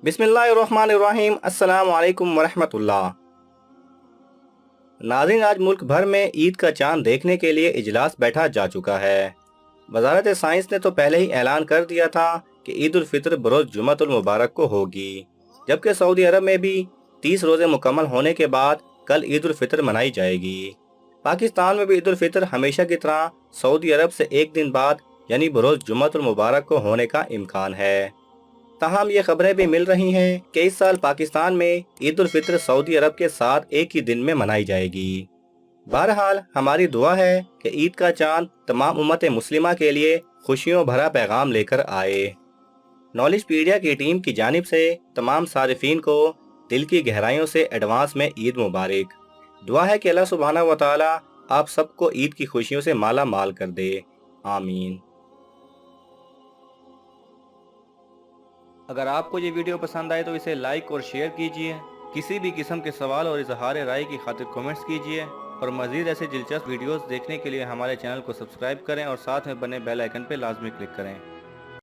बिस्मिल्लाहिर्रहमानिर्रहीम। अस्सलाम वालेकुम वरहमतुल्लाह। नाज़रीन, आज मुल्क भर में ईद का चांद देखने के लिए इजलास बैठा जा चुका है। वजारत साइंस ने तो पहले ही ऐलान कर दिया था कि ईद उल फितर बरोज़ जुमअतुल मुबारक को होगी, जबकि सऊदी अरब में भी 30 रोज़े मुकम्मल होने के बाद कल ईद उल फितर मनाई जाएगी। पाकिस्तान में भी ईद उल फितर हमेशा की तरह सऊदी अरब से एक दिन बाद यानी बरोज़ जुमअतुल मुबारक को होने का इम्कान है। ताहम ये खबरें भी मिल रही हैं कि इस साल पाकिस्तान में ईद उल फितर सऊदी अरब के साथ एक ही दिन में मनाई जाएगी। बहरहाल हमारी दुआ है कि ईद का चांद तमाम उम्मत मुस्लिमा के लिए खुशियों भरा पैगाम लेकर आए। नॉलेज पीडिया की टीम की जानिब से तमाम सारिफीन को दिल की गहराइयों से एडवांस में ईद मुबारक। दुआ है कि अल्लाह सुब्हाना व तआला आप सबको ईद की खुशियों से माला माल कर दे। आमीन। अगर आपको ये वीडियो पसंद आए तो इसे लाइक और शेयर कीजिए। किसी भी किस्म के सवाल और इजहार राय की खातिर कमेंट्स कीजिए और मज़ीद ऐसे दिलचस्प वीडियोस देखने के लिए हमारे चैनल को सब्सक्राइब करें और साथ में बने बेल आइकन पर लाजमी क्लिक करें।